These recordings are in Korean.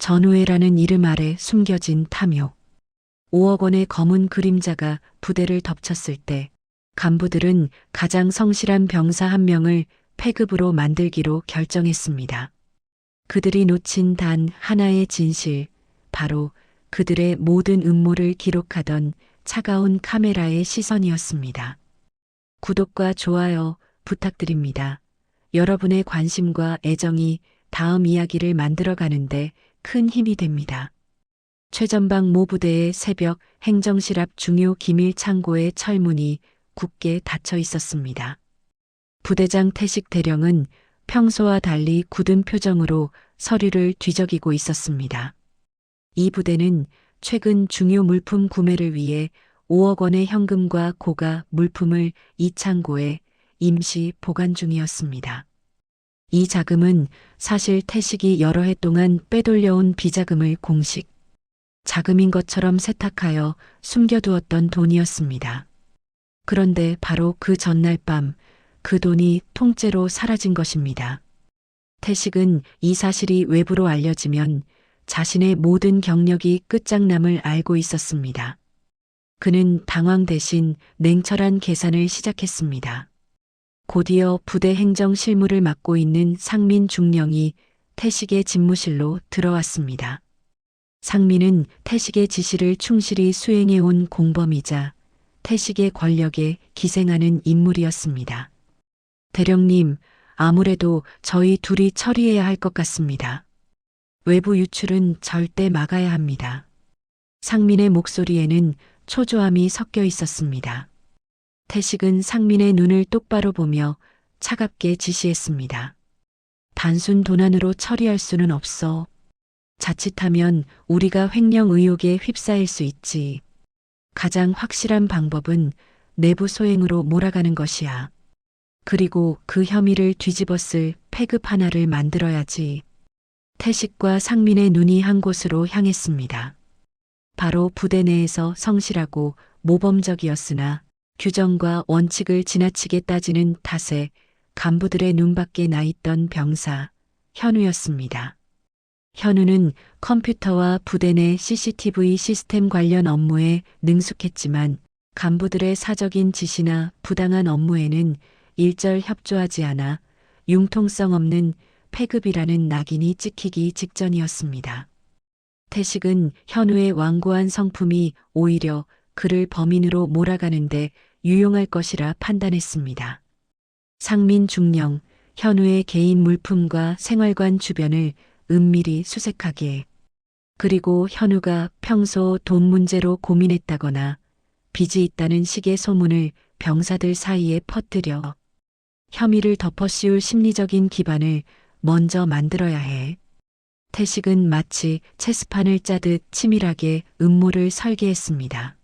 전우회라는 이름 아래 숨겨진 탐욕. 5억 원의 검은 그림자가 부대를 덮쳤을 때 간부들은 가장 성실한 병사 한 명을 패급으로 만들기로 결정했습니다. 그들이 놓친 단 하나의 진실, 바로 그들의 모든 음모를 기록하던 차가운 카메라의 시선이었습니다. 구독과 좋아요 부탁드립니다. 여러분의 관심과 애정이 다음 이야기를 만들어가는데 큰 힘이 됩니다. 최전방 모 부대의 새벽 행정실 앞 중요 기밀 창고의 철문이 굳게 닫혀 있었습니다. 부대장 태식 대령은 평소와 달리 굳은 표정으로 서류를 뒤적이고 있었습니다. 이 부대는 최근 중요 물품 구매를 위해 5억 원의 현금과 고가 물품을 이 창고에 임시 보관 중이었습니다. 이 자금은 사실 태식이 여러 해 동안 빼돌려온 비자금을 공식 자금인 것처럼 세탁하여 숨겨두었던 돈이었습니다. 그런데 바로 그 전날 밤 그 돈이 통째로 사라진 것입니다. 태식은 이 사실이 외부로 알려지면 자신의 모든 경력이 끝장남을 알고 있었습니다. 그는 당황 대신 냉철한 계산을 시작했습니다. 곧이어 부대 행정 실무를 맡고 있는 상민 중령이 태식의 집무실로 들어왔습니다. 상민은 태식의 지시를 충실히 수행해온 공범이자 태식의 권력에 기생하는 인물이었습니다. 대령님, 아무래도 저희 둘이 처리해야 할 것 같습니다. 외부 유출은 절대 막아야 합니다. 상민의 목소리에는 초조함이 섞여 있었습니다. 태식은 상민의 눈을 똑바로 보며 차갑게 지시했습니다. 단순 도난으로 처리할 수는 없어. 자칫하면 우리가 횡령 의혹에 휩싸일 수 있지. 가장 확실한 방법은 내부 소행으로 몰아가는 것이야. 그리고 그 혐의를 뒤집었을 패급 하나를 만들어야지. 태식과 상민의 눈이 한 곳으로 향했습니다. 바로 부대 내에서 성실하고 모범적이었으나 규정과 원칙을 지나치게 따지는 탓에 간부들의 눈밖에 나 있던 병사 현우였습니다. 현우는 컴퓨터와 부대 내 CCTV 시스템 관련 업무에 능숙했지만 간부들의 사적인 지시나 부당한 업무에는 일절 협조하지 않아 융통성 없는 패급이라는 낙인이 찍히기 직전이었습니다. 태식은 현우의 완고한 성품이 오히려 그를 범인으로 몰아가는데 유용할 것이라 판단했습니다. 상민 중령, 현우의 개인 물품과 생활관 주변을 은밀히 수색하기에, 그리고 현우가 평소 돈 문제로 고민했다거나 빚이 있다는 식의 소문을 병사들 사이에 퍼뜨려 혐의를 덮어씌울 심리적인 기반을 먼저 만들어야 해. 태식은 마치 체스판을 짜듯 치밀하게 음모를 설계했습니다.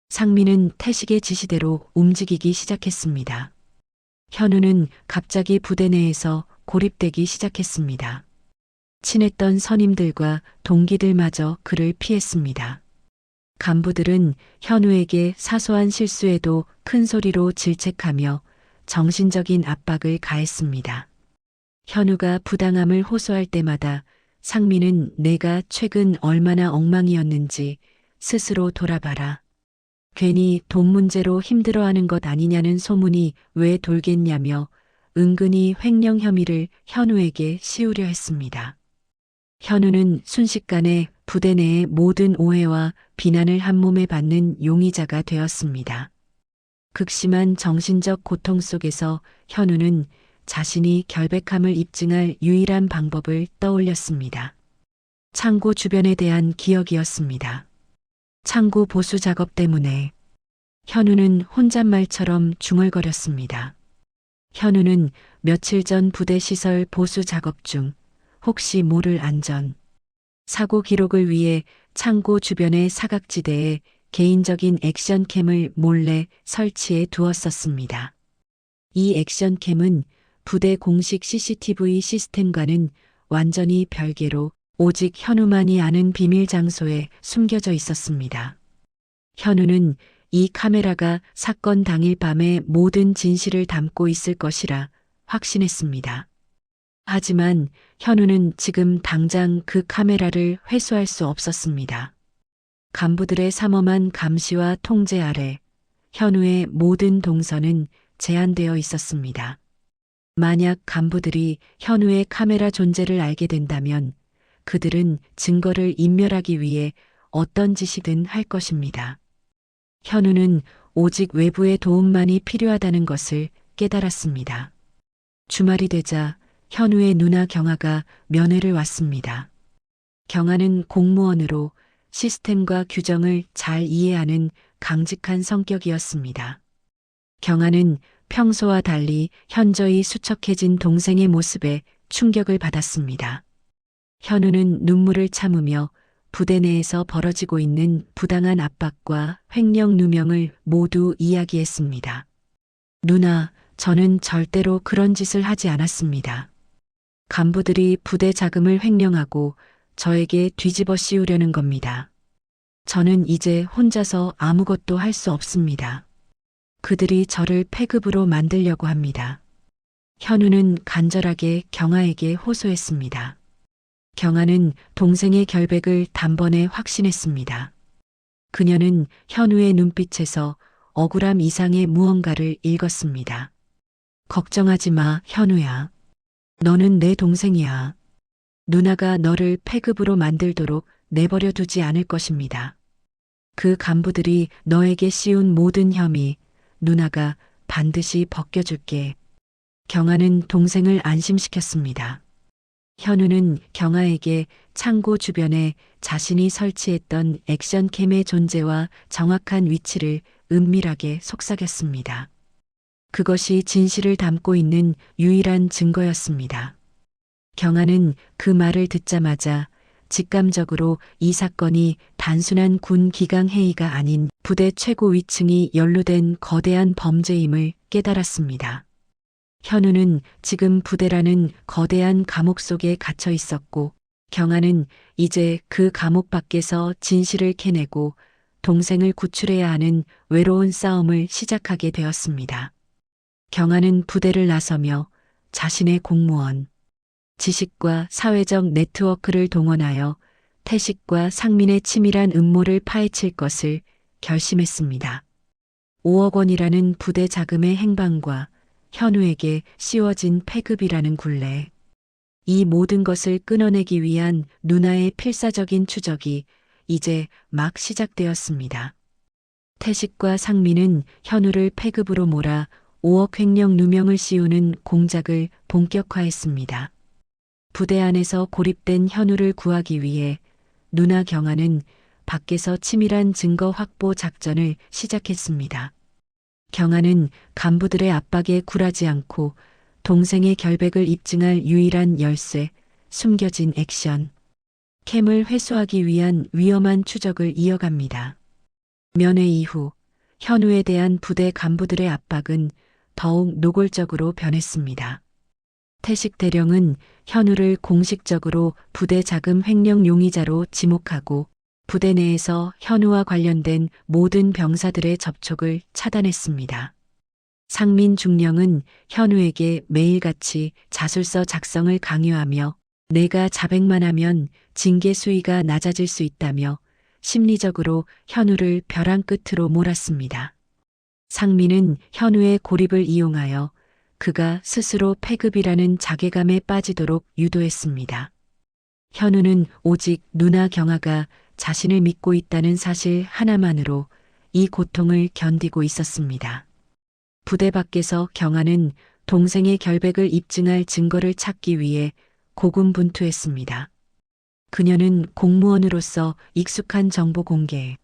상민은 태식의 지시대로 움직이기 시작했습니다. 현우는 갑자기 부대 내에서 고립되기 시작했습니다. 친했던 선임들과 동기들마저 그를 피했습니다. 간부들은 현우에게 사소한 실수에도 큰 소리로 질책하며 정신적인 압박을 가했습니다. 현우가 부당함을 호소할 때마다 상민은 내가 최근 얼마나 엉망이었는지 스스로 돌아봐라. 괜히 돈 문제로 힘들어하는 것 아니냐는 소문이 왜 돌겠냐며 은근히 횡령 혐의를 현우에게 씌우려 했습니다. 현우는 순식간에 부대 내의 모든 오해와 비난을 한몸에 받는 용의자가 되었습니다. 극심한 정신적 고통 속에서 현우는 자신이 결백함을 입증할 유일한 방법을 떠올렸습니다. 창고 주변에 대한 기억이었습니다. 창고 보수 작업 때문에 현우는 혼잣말처럼 중얼거렸습니다. 현우는 며칠 전 부대 시설 보수 작업 중 혹시 모를 안전, 사고 기록을 위해 창고 주변의 사각지대에 개인적인 액션캠을 몰래 설치해 두었었습니다. 이 액션캠은 부대 공식 CCTV 시스템과는 완전히 별개로 오직 현우만이 아는 비밀 장소에 숨겨져 있었습니다. 현우는 이 카메라가 사건 당일 밤의 모든 진실을 담고 있을 것이라 확신했습니다. 하지만 현우는 지금 당장 그 카메라를 회수할 수 없었습니다. 간부들의 삼엄한 감시와 통제 아래 현우의 모든 동선은 제한되어 있었습니다. 만약 간부들이 현우의 카메라 존재를 알게 된다면 그들은 증거를 인멸하기 위해 어떤 짓이든 할 것입니다. 현우는 오직 외부의 도움만이 필요하다는 것을 깨달았습니다. 주말이 되자 현우의 누나 경아가 면회를 왔습니다. 경아는 공무원으로 시스템과 규정을 잘 이해하는 강직한 성격이었습니다. 경아는 평소와 달리 현저히 수척해진 동생의 모습에 충격을 받았습니다. 현우는 눈물을 참으며 부대 내에서 벌어지고 있는 부당한 압박과 횡령 누명을 모두 이야기했습니다. 누나, 저는 절대로 그런 짓을 하지 않았습니다. 간부들이 부대 자금을 횡령하고 저에게 뒤집어 씌우려는 겁니다. 저는 이제 혼자서 아무것도 할 수 없습니다. 그들이 저를 폐급으로 만들려고 합니다. 현우는 간절하게 경아에게 호소했습니다. 경아는 동생의 결백을 단번에 확신했습니다. 그녀는 현우의 눈빛에서 억울함 이상의 무언가를 읽었습니다. 걱정하지 마, 현우야. 너는 내 동생이야. 누나가 너를 폐급으로 만들도록 내버려 두지 않을 것입니다. 그 간부들이 너에게 씌운 모든 혐의, 누나가 반드시 벗겨줄게. 경아는 동생을 안심시켰습니다. 현우는 경아에게 창고 주변에 자신이 설치했던 액션캠의 존재와 정확한 위치를 은밀하게 속삭였습니다. 그것이 진실을 담고 있는 유일한 증거였습니다. 경아는 그 말을 듣자마자 직감적으로 이 사건이 단순한 군 기강 회의가 아닌 부대 최고 위층이 연루된 거대한 범죄임을 깨달았습니다. 현우는 지금 부대라는 거대한 감옥 속에 갇혀 있었고 경아는 이제 그 감옥 밖에서 진실을 캐내고 동생을 구출해야 하는 외로운 싸움을 시작하게 되었습니다. 경아는 부대를 나서며 자신의 공무원, 지식과 사회적 네트워크를 동원하여 태식과 상민의 치밀한 음모를 파헤칠 것을 결심했습니다. 5억 원이라는 부대 자금의 행방과 현우에게 씌워진 폐급이라는 굴레. 이 모든 것을 끊어내기 위한 누나의 필사적인 추적이 이제 막 시작되었습니다. 태식과 상민은 현우를 폐급으로 몰아 5억 횡령 누명을 씌우는 공작을 본격화했습니다. 부대 안에서 고립된 현우를 구하기 위해 누나 경아는 밖에서 치밀한 증거 확보 작전을 시작했습니다. 경아는 간부들의 압박에 굴하지 않고 동생의 결백을 입증할 유일한 열쇠, 숨겨진 액션, 캠을 회수하기 위한 위험한 추적을 이어갑니다. 면회 이후 현우에 대한 부대 간부들의 압박은 더욱 노골적으로 변했습니다. 태식 대령은 현우를 공식적으로 부대 자금 횡령 용의자로 지목하고 부대 내에서 현우와 관련된 모든 병사들의 접촉을 차단했습니다. 상민 중령은 현우에게 매일같이 자술서 작성을 강요하며 내가 자백만 하면 징계 수위가 낮아질 수 있다며 심리적으로 현우를 벼랑 끝으로 몰았습니다. 상민은 현우의 고립을 이용하여 그가 스스로 폐급이라는 자괴감에 빠지도록 유도했습니다. 현우는 오직 누나 경아가 자신을 믿고 있다는 사실 하나만으로 이 고통을 견디고 있었습니다. 부대 밖에서 경아는 동생의 결백을 입증할 증거를 찾기 위해 고군분투했습니다. 그녀는 공무원으로서 익숙한 정보 공개,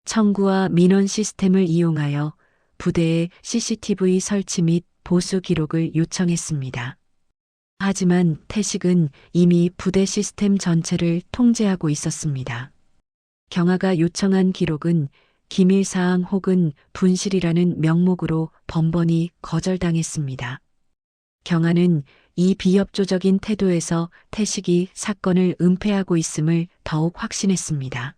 청구와 민원 시스템을 이용하여 부대에 CCTV 설치 및 보수 기록을 요청했습니다. 하지만 태식은 이미 부대 시스템 전체를 통제하고 있었습니다. 경아가 요청한 기록은 기밀사항 혹은 분실이라는 명목으로 번번이 거절당했습니다. 경아는 이 비협조적인 태도에서 태식이 사건을 은폐하고 있음을 더욱 확신했습니다.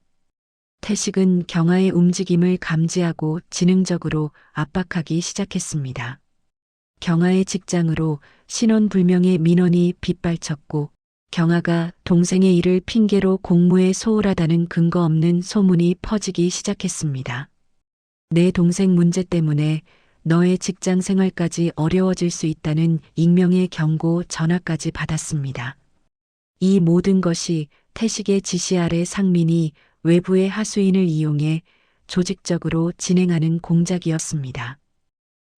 태식은 경아의 움직임을 감지하고 지능적으로 압박하기 시작했습니다. 경아의 직장으로 신원불명의 민원이 빗발쳤고 경아가 동생의 일을 핑계로 공무에 소홀하다는 근거 없는 소문이 퍼지기 시작했습니다. 내 동생 문제 때문에 너의 직장 생활까지 어려워질 수 있다는 익명의 경고 전화까지 받았습니다. 이 모든 것이 태식의 지시 아래 상민이 외부의 하수인을 이용해 조직적으로 진행하는 공작이었습니다.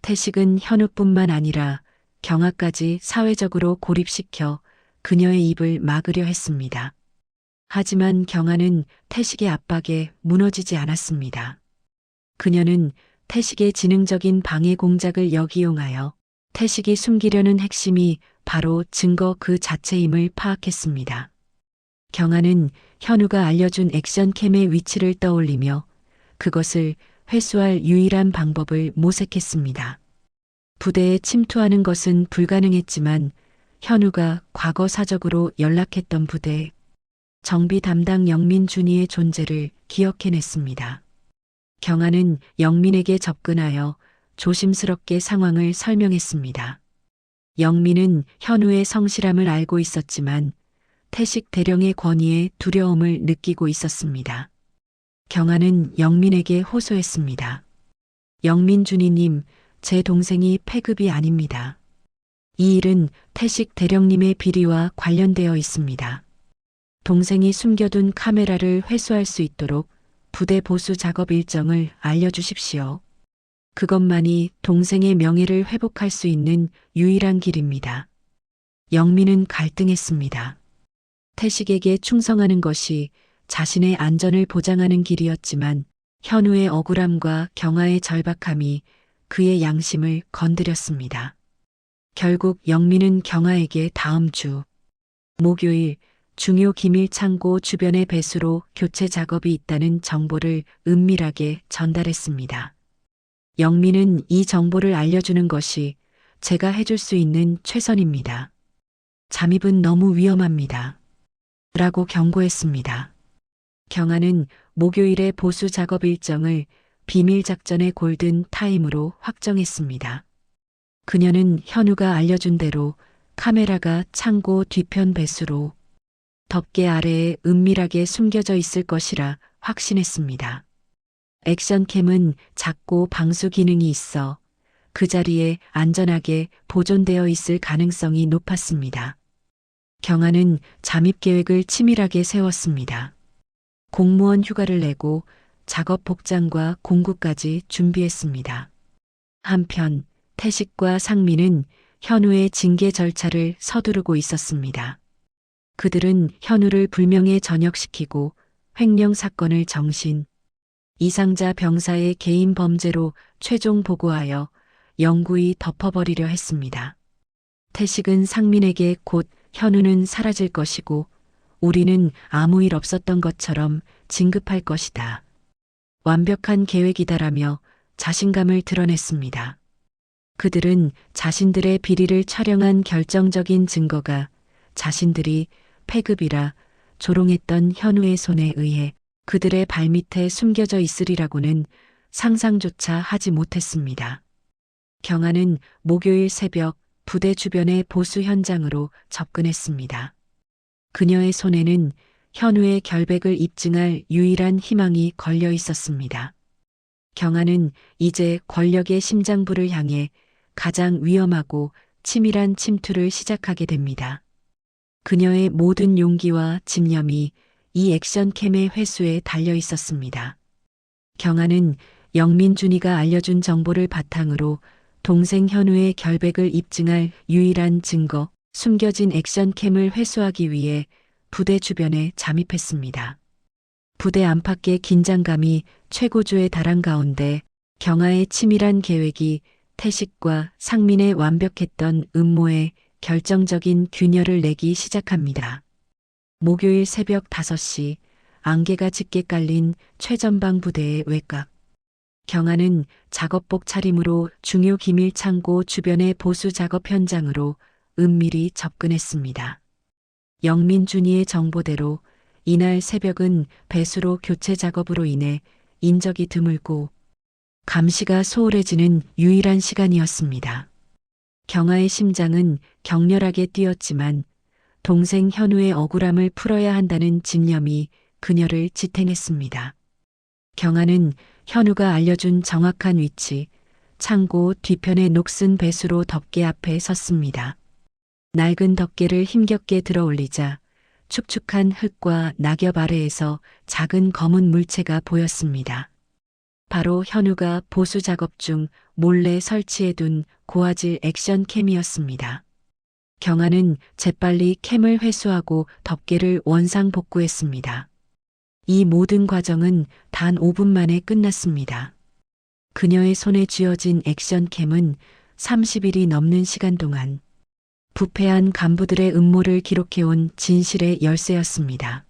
태식은 현우뿐만 아니라 경아까지 사회적으로 고립시켜 그녀의 입을 막으려 했습니다. 하지만 경아는 태식의 압박에 무너지지 않았습니다. 그녀는 태식의 지능적인 방해 공작을 역이용하여 태식이 숨기려는 핵심이 바로 증거 그 자체임을 파악했습니다. 경아는 현우가 알려준 액션캠의 위치를 떠올리며 그것을 회수할 유일한 방법을 모색했습니다. 부대에 침투하는 것은 불가능했지만 현우가 과거 사적으로 연락했던 부대 정비 담당 영민준이의 존재를 기억해냈습니다. 경아는 영민에게 접근하여 조심스럽게 상황을 설명했습니다. 영민은 현우의 성실함을 알고 있었지만 태식 대령의 권위에 두려움을 느끼고 있었습니다. 경아는 영민에게 호소했습니다. 영민준이님, 제 동생이 패급이 아닙니다. 이 일은 태식 대령님의 비리와 관련되어 있습니다. 동생이 숨겨둔 카메라를 회수할 수 있도록 부대 보수 작업 일정을 알려주십시오. 그것만이 동생의 명예를 회복할 수 있는 유일한 길입니다. 영민은 갈등했습니다. 태식에게 충성하는 것이 자신의 안전을 보장하는 길이었지만 현우의 억울함과 경아의 절박함이 그의 양심을 건드렸습니다. 결국 영민은 경아에게 다음 주 목요일 중요 기밀 창고 주변의 배수로 교체 작업이 있다는 정보를 은밀하게 전달했습니다. 영민은 이 정보를 알려주는 것이 제가 해줄 수 있는 최선입니다. 잠입은 너무 위험합니다. 라고 경고했습니다. 경아는 목요일의 보수 작업 일정을 비밀 작전의 골든 타임으로 확정했습니다. 그녀는 현우가 알려준 대로 카메라가 창고 뒤편 배수로 덮개 아래에 은밀하게 숨겨져 있을 것이라 확신했습니다. 액션캠은 작고 방수 기능이 있어 그 자리에 안전하게 보존되어 있을 가능성이 높았습니다. 경아는 잠입 계획을 치밀하게 세웠습니다. 공무원 휴가를 내고 작업 복장과 공구까지 준비했습니다. 한편 태식과 상민은 현우의 징계 절차를 서두르고 있었습니다. 그들은 현우를 불명예 전역시키고 횡령 사건을 정신, 이상자 병사의 개인 범죄로 최종 보고하여 영구히 덮어버리려 했습니다. 태식은 상민에게 곧 현우는 사라질 것이고 우리는 아무 일 없었던 것처럼 진급할 것이다. 완벽한 계획이다라며 자신감을 드러냈습니다. 그들은 자신들의 비리를 촬영한 결정적인 증거가 자신들이 패급이라 조롱했던 현우의 손에 의해 그들의 발밑에 숨겨져 있으리라고는 상상조차 하지 못했습니다. 경아는 목요일 새벽 부대 주변의 보수 현장으로 접근했습니다. 그녀의 손에는 현우의 결백을 입증할 유일한 희망이 걸려 있었습니다. 경아는 이제 권력의 심장부를 향해 가장 위험하고 치밀한 침투를 시작하게 됩니다. 그녀의 모든 용기와 집념이 이 액션캠의 회수에 달려 있었습니다. 경아는 영민준이가 알려준 정보를 바탕으로 동생 현우의 결백을 입증할 유일한 증거, 숨겨진 액션캠을 회수하기 위해 부대 주변에 잠입했습니다. 부대 안팎의 긴장감이 최고조에 달한 가운데 경아의 치밀한 계획이 태식과 상민의 완벽했던 음모에 결정적인 균열을 내기 시작합니다. 목요일 새벽 5시 안개가 짙게 깔린 최전방 부대의 외곽. 경아는 작업복 차림으로 중요 기밀 창고 주변의 보수 작업 현장으로 은밀히 접근했습니다. 영민준이의 정보대로 이날 새벽은 배수로 교체 작업으로 인해 인적이 드물고 감시가 소홀해지는 유일한 시간이었습니다. 경아의 심장은 격렬하게 뛰었지만 동생 현우의 억울함을 풀어야 한다는 집념이 그녀를 지탱했습니다. 경아는 현우가 알려준 정확한 위치, 창고 뒤편의 녹슨 배수로 덮개 앞에 섰습니다. 낡은 덮개를 힘겹게 들어 올리자 축축한 흙과 낙엽 아래에서 작은 검은 물체가 보였습니다. 바로 현우가 보수 작업 중 몰래 설치해둔 고화질 액션 캠이었습니다. 경아는 재빨리 캠을 회수하고 덮개를 원상 복구했습니다. 이 모든 과정은 단 5분 만에 끝났습니다. 그녀의 손에 쥐어진 액션캠은 30일이 넘는 시간 동안 부패한 간부들의 음모를 기록해온 진실의 열쇠였습니다.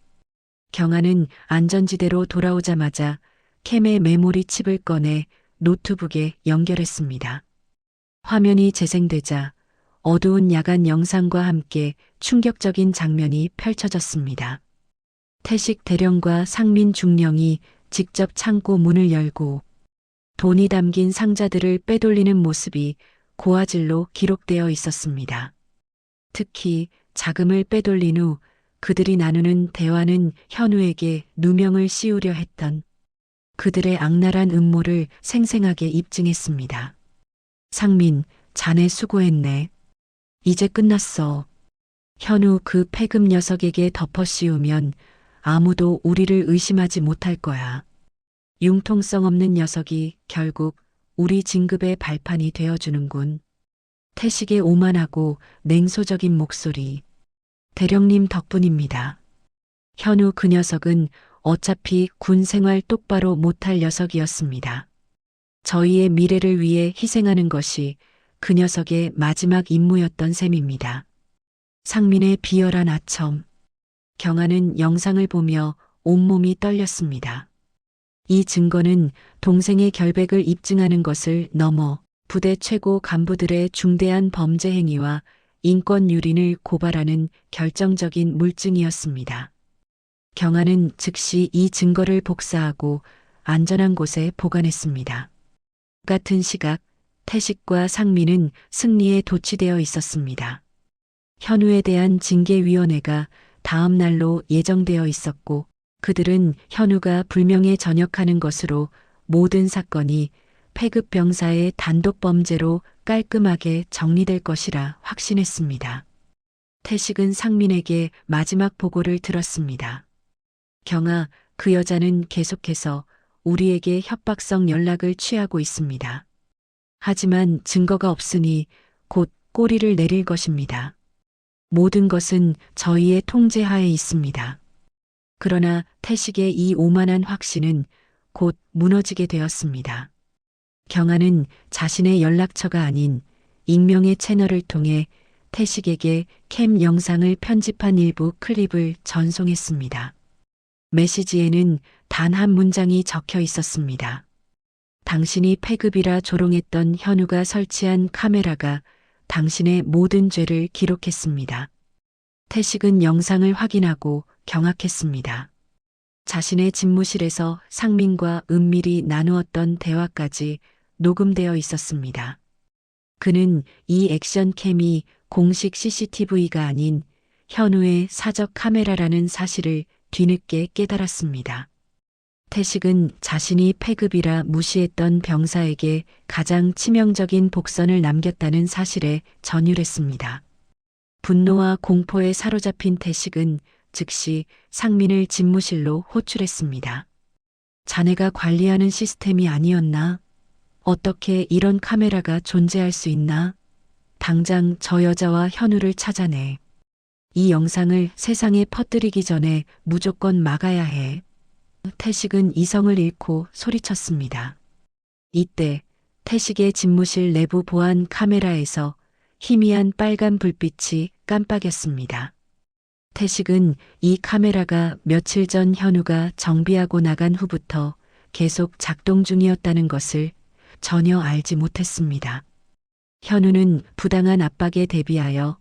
경아는 안전지대로 돌아오자마자 캠의 메모리 칩을 꺼내 노트북에 연결했습니다. 화면이 재생되자 어두운 야간 영상과 함께 충격적인 장면이 펼쳐졌습니다. 태식 대령과 상민 중령이 직접 창고 문을 열고 돈이 담긴 상자들을 빼돌리는 모습이 고화질로 기록되어 있었습니다. 특히 자금을 빼돌린 후 그들이 나누는 대화는 현우에게 누명을 씌우려 했던 그들의 악랄한 음모를 생생하게 입증했습니다. 상민, 자네 수고했네. 이제 끝났어. 현우 그 패급 녀석에게 덮어씌우면 아무도 우리를 의심하지 못할 거야. 융통성 없는 녀석이 결국 우리 진급의 발판이 되어주는군. 태식의 오만하고 냉소적인 목소리. 대령님 덕분입니다. 현우 그 녀석은 어차피 군 생활 똑바로 못할 녀석이었습니다. 저희의 미래를 위해 희생하는 것이 그 녀석의 마지막 임무였던 셈입니다. 상민의 비열한 아첨. 경아는 영상을 보며 온몸이 떨렸습니다. 이 증거는 동생의 결백을 입증하는 것을 넘어 부대 최고 간부들의 중대한 범죄 행위와 인권 유린을 고발하는 결정적인 물증이었습니다. 경아는 즉시 이 증거를 복사하고 안전한 곳에 보관했습니다. 같은 시각 태식과 상민은 승리에 도취되어 있었습니다. 현우에 대한 징계위원회가 다음 날로 예정되어 있었고 그들은 현우가 불명예 전역하는 것으로 모든 사건이 패급 병사의 단독 범죄로 깔끔하게 정리될 것이라 확신했습니다. 태식은 상민에게 마지막 보고를 들었습니다. 경아, 그 여자는 계속해서 우리에게 협박성 연락을 취하고 있습니다. 하지만 증거가 없으니 곧 꼬리를 내릴 것입니다. 모든 것은 저희의 통제하에 있습니다. 그러나 태식의 이 오만한 확신은 곧 무너지게 되었습니다. 경아는 자신의 연락처가 아닌 익명의 채널을 통해 태식에게 캠 영상을 편집한 일부 클립을 전송했습니다. 메시지에는 단 한 문장이 적혀 있었습니다. 당신이 패급이라 조롱했던 현우가 설치한 카메라가 당신의 모든 죄를 기록했습니다. 태식은 영상을 확인하고 경악했습니다. 자신의 집무실에서 상민과 은밀히 나누었던 대화까지 녹음되어 있었습니다. 그는 이 액션캠이 공식 CCTV가 아닌 현우의 사적 카메라라는 사실을 뒤늦게 깨달았습니다. 태식은 자신이 패급이라 무시했던 병사에게 가장 치명적인 복선을 남겼다는 사실에 전율했습니다. 분노와 공포에 사로잡힌 태식은 즉시 상민을 집무실로 호출했습니다. 자네가 관리하는 시스템이 아니었나? 어떻게 이런 카메라가 존재할 수 있나? 당장 저 여자와 현우를 찾아내. 이 영상을 세상에 퍼뜨리기 전에 무조건 막아야 해. 태식은 이성을 잃고 소리쳤습니다. 이때 태식의 집무실 내부 보안 카메라에서 희미한 빨간 불빛이 깜빡였습니다. 태식은 이 카메라가 며칠 전 현우가 정비하고 나간 후부터 계속 작동 중이었다는 것을 전혀 알지 못했습니다. 현우는 부당한 압박에 대비하여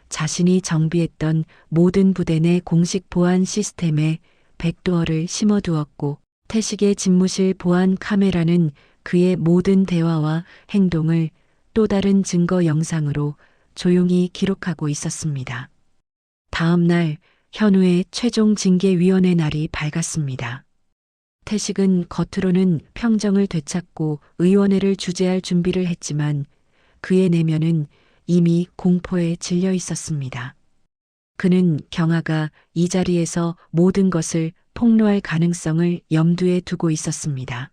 자신이 정비했던 모든 부대 내 공식 보안 시스템에 백도어를 심어두었고 태식의 집무실 보안 카메라는 그의 모든 대화와 행동을 또 다른 증거 영상으로 조용히 기록하고 있었습니다. 다음 날 현우의 최종 징계위원회 날이 밝았습니다. 태식은 겉으로는 평정을 되찾고 의원회를 주재할 준비를 했지만 그의 내면은 이미 공포에 질려 있었습니다. 그는 경아가 이 자리에서 모든 것을 폭로할 가능성을 염두에 두고 있었습니다.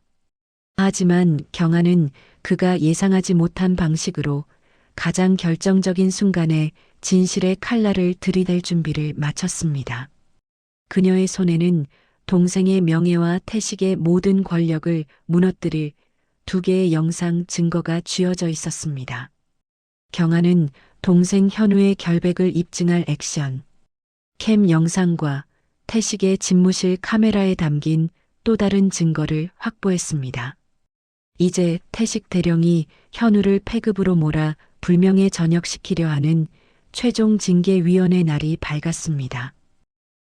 하지만 경아는 그가 예상하지 못한 방식으로 가장 결정적인 순간에 진실의 칼날을 들이댈 준비를 마쳤습니다. 그녀의 손에는 동생의 명예와 태식의 모든 권력을 무너뜨릴 두 개의 영상 증거가 쥐어져 있었습니다. 경아는 동생 현우의 결백을 입증할 액션, 캠 영상과 태식의 집무실 카메라에 담긴 또 다른 증거를 확보했습니다. 이제 태식 대령이 현우를 폐급으로 몰아 불명예 전역시키려 하는 최종 징계위원회 날이 밝았습니다.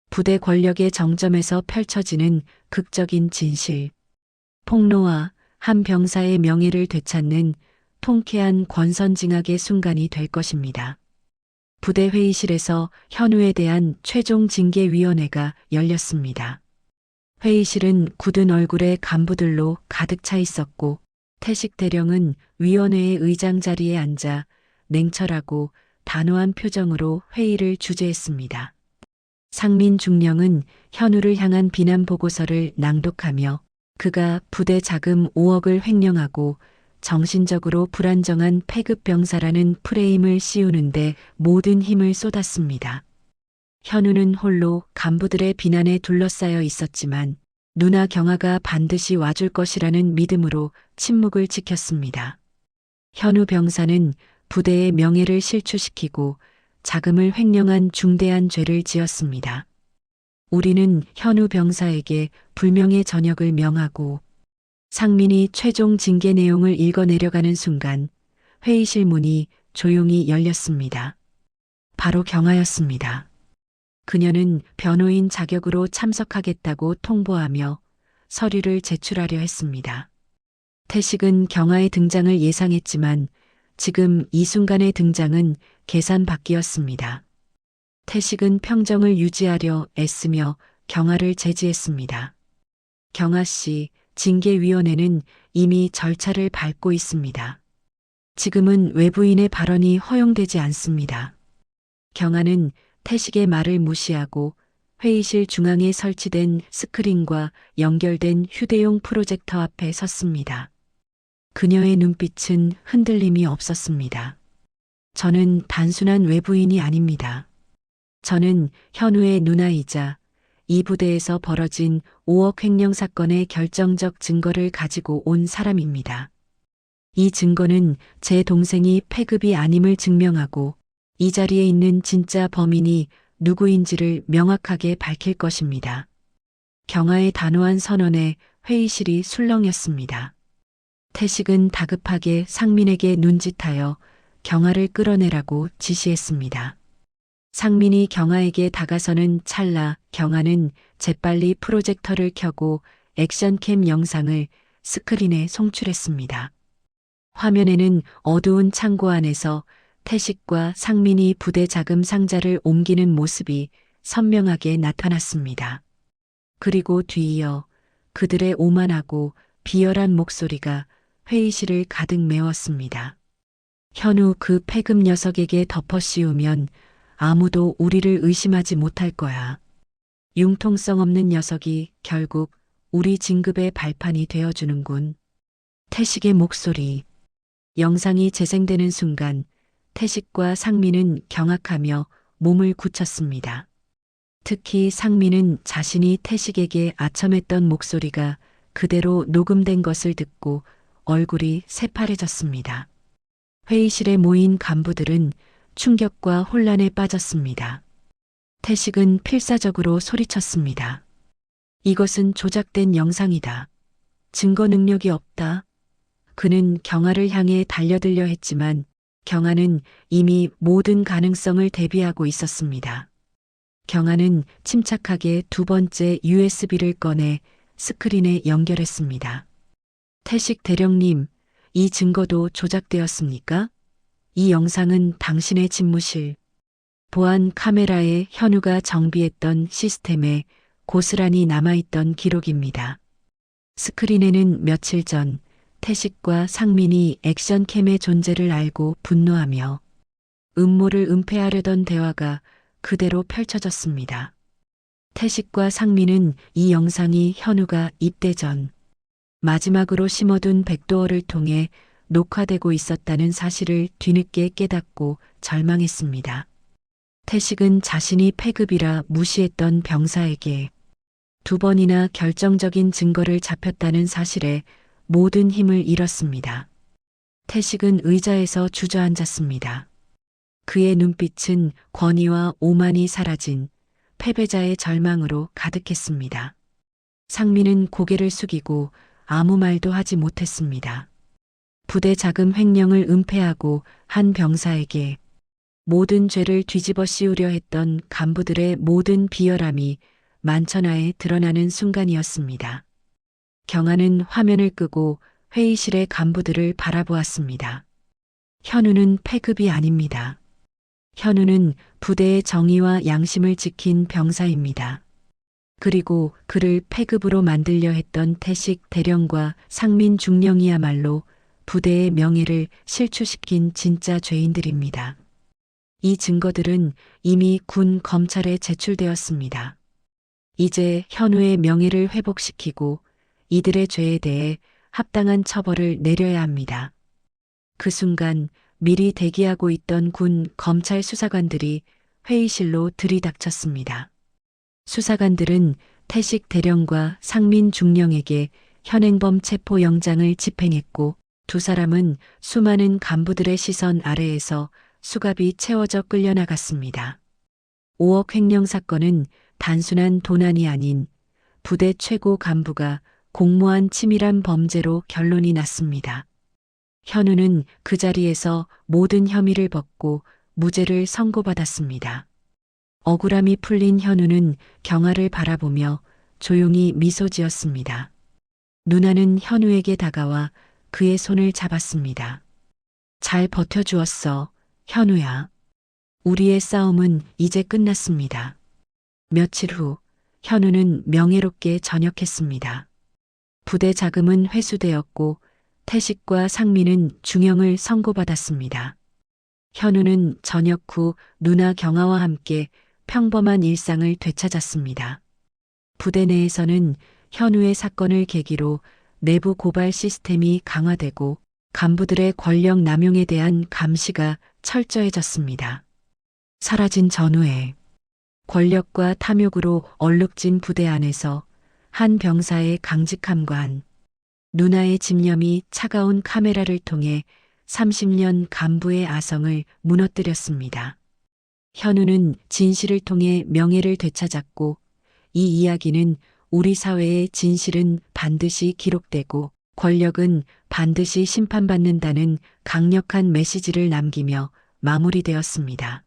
부대 권력의 정점에서 펼쳐지는 극적인 진실, 폭로와 한 병사의 명예를 되찾는 통쾌한 권선징악의 순간이 될 것입니다. 부대 회의실에서 현우에 대한 최종 징계위원회가 열렸습니다. 회의실은 굳은 얼굴의 간부들로 가득 차 있었고 태식 대령은 위원회의 의장 자리에 앉아 냉철하고 단호한 표정으로 회의를 주재했습니다. 상민 중령은 현우를 향한 비난 보고서를 낭독하며 그가 부대 자금 5억을 횡령하고 정신적으로 불안정한 폐급 병사라는 프레임을 씌우는데 모든 힘을 쏟았습니다. 현우는 홀로 간부들의 비난에 둘러싸여 있었지만 누나 경아가 반드시 와줄 것이라는 믿음으로 침묵을 지켰습니다. 현우 병사는 부대의 명예를 실추시키고 자금을 횡령한 중대한 죄를 지었습니다. 우리는 현우 병사에게 불명예 전역을 명하고 상민이 최종 징계 내용을 읽어내려가는 순간 회의실 문이 조용히 열렸습니다. 바로 경아였습니다. 그녀는 변호인 자격으로 참석하겠다고 통보하며 서류를 제출하려 했습니다. 태식은 경아의 등장을 예상했지만 지금 이 순간의 등장은 계산 밖이었습니다. 태식은 평정을 유지하려 애쓰며 경아를 제지했습니다. 경아 씨, 징계위원회는 이미 절차를 밟고 있습니다. 지금은 외부인의 발언이 허용되지 않습니다. 경아는 태식의 말을 무시하고 회의실 중앙에 설치된 스크린과 연결된 휴대용 프로젝터 앞에 섰습니다. 그녀의 눈빛은 흔들림이 없었습니다. 저는 단순한 외부인이 아닙니다. 저는 현우의 누나이자 이 부대에서 벌어진 5억 횡령 사건의 결정적 증거를 가지고 온 사람입니다. 이 증거는 제 동생이 폐급이 아님을 증명하고 이 자리에 있는 진짜 범인이 누구인지를 명확하게 밝힐 것입니다. 경아의 단호한 선언에 회의실이 술렁였습니다. 태식은 다급하게 상민에게 눈짓하여 경아를 끌어내라고 지시했습니다. 상민이 경아에게 다가서는 찰나 경아는 재빨리 프로젝터를 켜고 액션캠 영상을 스크린에 송출했습니다. 화면에는 어두운 창고 안에서 태식과 상민이 부대 자금 상자를 옮기는 모습이 선명하게 나타났습니다. 그리고 뒤이어 그들의 오만하고 비열한 목소리가 회의실을 가득 메웠습니다. 현우 그 폐급 녀석에게 덮어씌우면 아무도 우리를 의심하지 못할 거야. 융통성 없는 녀석이 결국 우리 진급의 발판이 되어주는군. 태식의 목소리. 영상이 재생되는 순간 태식과 상민은 경악하며 몸을 굳혔습니다. 특히 상민은 자신이 태식에게 아첨했던 목소리가 그대로 녹음된 것을 듣고 얼굴이 새파래졌습니다. 회의실에 모인 간부들은 충격과 혼란에 빠졌습니다. 태식은 필사적으로 소리쳤습니다. 이것은 조작된 영상이다. 증거 능력이 없다. 그는 경아를 향해 달려들려 했지만 경아는 이미 모든 가능성을 대비하고 있었습니다. 경아는 침착하게 두 번째 USB를 꺼내 스크린에 연결했습니다. 태식 대령님, 이 증거도 조작되었습니까? 이 영상은 당신의 집무실, 보안 카메라에 현우가 정비했던 시스템에 고스란히 남아있던 기록입니다. 스크린에는 며칠 전 태식과 상민이 액션캠의 존재를 알고 분노하며 음모를 은폐하려던 대화가 그대로 펼쳐졌습니다. 태식과 상민은 이 영상이 현우가 입대 전 마지막으로 심어둔 백도어를 통해 녹화되고 있었다는 사실을 뒤늦게 깨닫고 절망했습니다. 태식은 자신이 패급이라 무시했던 병사에게 2번이나 결정적인 증거를 잡혔다는 사실에 모든 힘을 잃었습니다. 태식은 의자에서 주저앉았습니다. 그의 눈빛은 권위와 오만이 사라진 패배자의 절망으로 가득했습니다. 상민은 고개를 숙이고 아무 말도 하지 못했습니다. 부대 자금 횡령을 은폐하고 한 병사에게 모든 죄를 뒤집어 씌우려 했던 간부들의 모든 비열함이 만천하에 드러나는 순간이었습니다. 경아는 화면을 끄고 회의실의 간부들을 바라보았습니다. 현우는 패급이 아닙니다. 현우는 부대의 정의와 양심을 지킨 병사입니다. 그리고 그를 패급으로 만들려 했던 태식 대령과 상민 중령이야말로 부대의 명예를 실추시킨 진짜 죄인들입니다. 이 증거들은 이미 군 검찰에 제출되었습니다. 이제 현우의 명예를 회복시키고 이들의 죄에 대해 합당한 처벌을 내려야 합니다. 그 순간 미리 대기하고 있던 군 검찰 수사관들이 회의실로 들이닥쳤습니다. 수사관들은 태식 대령과 상민 중령에게 현행범 체포 영장을 집행했고 두 사람은 수많은 간부들의 시선 아래에서 수갑이 채워져 끌려나갔습니다. 5억 횡령 사건은 단순한 도난이 아닌 부대 최고 간부가 공모한 치밀한 범죄로 결론이 났습니다. 현우는 그 자리에서 모든 혐의를 벗고 무죄를 선고받았습니다. 억울함이 풀린 현우는 경아를 바라보며 조용히 미소 지었습니다. 누나는 현우에게 다가와 그의 손을 잡았습니다. 잘 버텨주었어, 현우야. 우리의 싸움은 이제 끝났습니다. 며칠 후 현우는 명예롭게 전역했습니다. 부대 자금은 회수되었고 태식과 상민은 중형을 선고받았습니다. 현우는 전역 후 누나 경아와 함께 평범한 일상을 되찾았습니다. 부대 내에서는 현우의 사건을 계기로 내부 고발 시스템이 강화되고 간부들의 권력 남용에 대한 감시가 철저해졌습니다. 사라진 전후에 권력과 탐욕으로 얼룩진 부대 안에서 한 병사의 강직함과 한 누나의 집념이 차가운 카메라를 통해 30년 간부의 아성을 무너뜨렸습니다. 현우는 진실을 통해 명예를 되찾았고 이 이야기는 우리 사회의 진실은 반드시 기록되고 권력은 반드시 심판받는다는 강력한 메시지를 남기며 마무리되었습니다.